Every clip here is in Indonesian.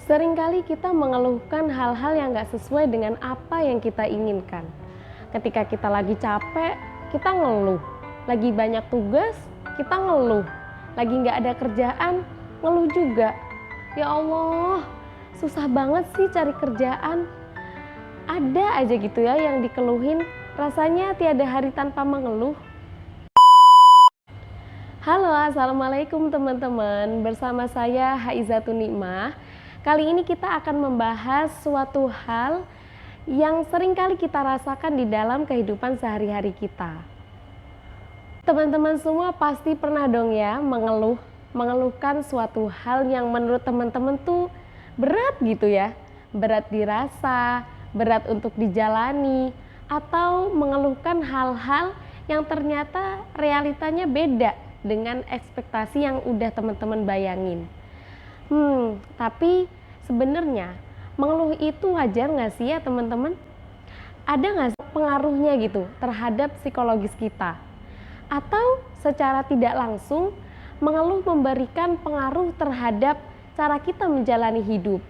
Seringkali kita mengeluhkan hal-hal yang gak sesuai dengan apa yang kita inginkan. Ketika kita lagi capek, kita ngeluh. Lagi banyak tugas, kita ngeluh. Lagi gak ada kerjaan, ngeluh juga. Ya Allah, susah banget sih cari kerjaan. Ada aja gitu ya yang dikeluhin, rasanya tiada hari tanpa mengeluh. Halo, assalamualaikum teman-teman. Bersama saya Haizatun Nikmah. Kali ini kita akan membahas suatu hal yang sering kali kita rasakan di dalam kehidupan sehari-hari kita. Teman-teman semua pasti pernah dong ya mengeluhkan suatu hal yang menurut teman-teman tuh berat gitu ya. Berat dirasa, berat untuk dijalani, atau mengeluhkan hal-hal yang ternyata realitanya beda dengan ekspektasi yang udah teman-teman bayangin. Tapi sebenarnya mengeluh itu wajar nggak sih ya teman-teman? Ada nggak sih pengaruhnya gitu terhadap psikologis kita? Atau secara tidak langsung mengeluh memberikan pengaruh terhadap cara kita menjalani hidup?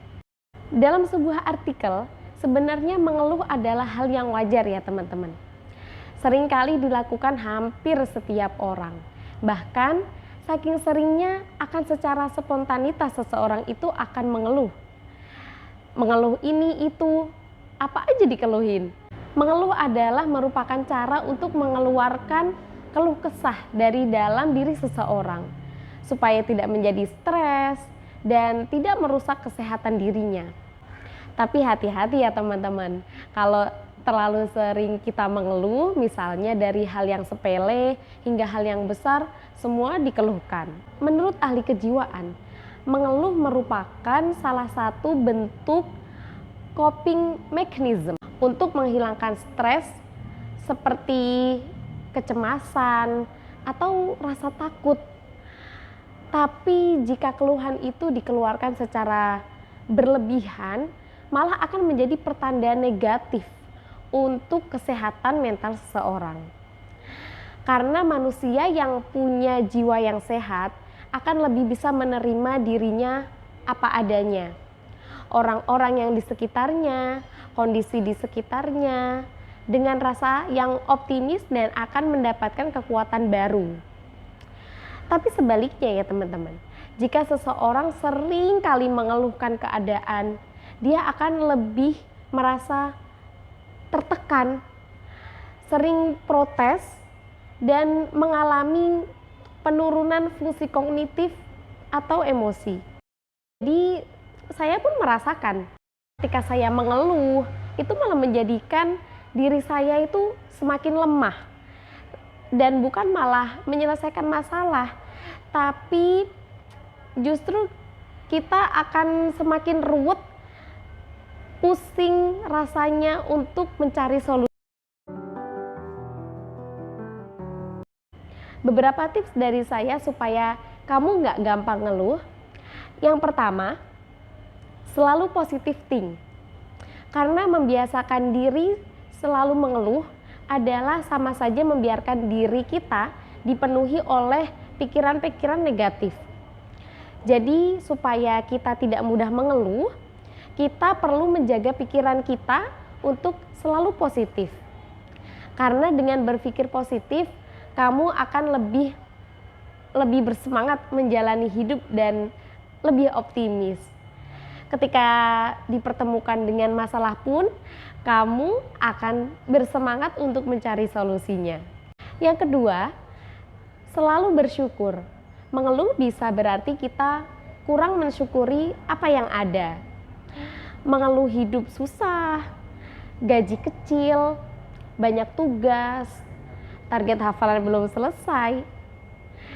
Dalam sebuah artikel, sebenarnya mengeluh adalah hal yang wajar ya teman-teman. Seringkali dilakukan hampir setiap orang. Bahkan saking seringnya akan secara spontanitas seseorang itu akan mengeluh. Mengeluh ini itu, apa aja dikeluhin. Mengeluh adalah merupakan cara untuk mengeluarkan keluh kesah dari dalam diri seseorang. Supaya tidak menjadi stres dan tidak merusak kesehatan dirinya. Tapi hati-hati ya teman-teman, kalau terlalu sering kita mengeluh, misalnya dari hal yang sepele hingga hal yang besar, semua dikeluhkan. Menurut ahli kejiwaan, mengeluh merupakan salah satu bentuk coping mechanism untuk menghilangkan stres seperti kecemasan atau rasa takut. Tapi jika keluhan itu dikeluarkan secara berlebihan, malah akan menjadi pertanda negatif untuk kesehatan mental seseorang. Karena manusia yang punya jiwa yang sehat akan lebih bisa menerima dirinya apa adanya. Orang-orang yang di sekitarnya, kondisi di sekitarnya, dengan rasa yang optimis dan akan mendapatkan kekuatan baru. Tapi sebaliknya ya teman-teman, jika seseorang sering kali mengeluhkan keadaan, dia akan lebih merasa tertekan, sering protes, dan mengalami penurunan fungsi kognitif atau emosi. Jadi saya pun merasakan ketika saya mengeluh, itu malah menjadikan diri saya itu semakin lemah. Dan bukan malah menyelesaikan masalah, tapi justru kita akan semakin ruwet, pusing rasanya untuk mencari solusi. Beberapa tips dari saya supaya kamu nggak gampang ngeluh. Yang pertama, selalu positive think. Karena membiasakan diri selalu mengeluh adalah sama saja membiarkan diri kita dipenuhi oleh pikiran-pikiran negatif. Jadi supaya kita tidak mudah mengeluh, kita perlu menjaga pikiran kita untuk selalu positif. Karena dengan berpikir positif, kamu akan lebih bersemangat menjalani hidup dan lebih optimis. Ketika dipertemukan dengan masalah pun, kamu akan bersemangat untuk mencari solusinya. Yang kedua, selalu bersyukur. Mengeluh bisa berarti kita kurang mensyukuri apa yang ada. Mengeluh hidup susah, gaji kecil, banyak tugas, target hafalan belum selesai.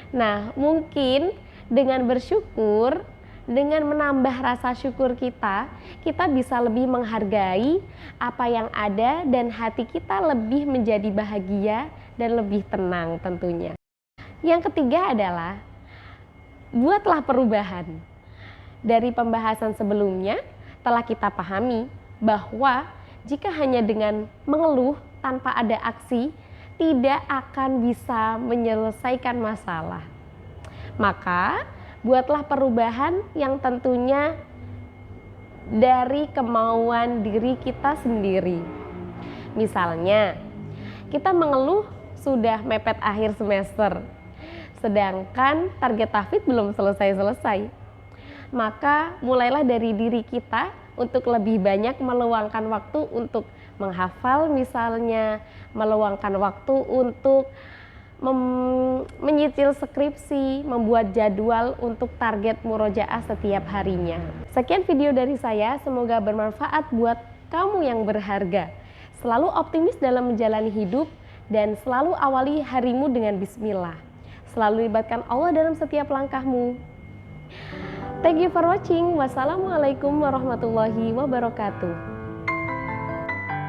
Nah, mungkin dengan bersyukur, dengan menambah rasa syukur kita bisa lebih menghargai apa yang ada dan hati kita lebih menjadi bahagia dan lebih tenang tentunya. Yang ketiga adalah buatlah perubahan. Dari pembahasan sebelumnya, telah kita pahami bahwa jika hanya dengan mengeluh tanpa ada aksi, tidak akan bisa menyelesaikan masalah. Maka, buatlah perubahan yang tentunya dari kemauan diri kita sendiri. Misalnya, kita mengeluh sudah mepet akhir semester, sedangkan target tahfidz belum selesai-selesai. Maka mulailah dari diri kita untuk lebih banyak meluangkan waktu untuk menghafal misalnya, meluangkan waktu untuk menyicil skripsi, membuat jadwal untuk target murojaah setiap harinya. Sekian video dari saya, semoga bermanfaat buat kamu yang berharga. Selalu optimis dalam menjalani hidup dan selalu awali harimu dengan bismillah. Selalu libatkan Allah dalam setiap langkahmu. Thank you for watching. Wassalamualaikum warahmatullahi wabarakatuh.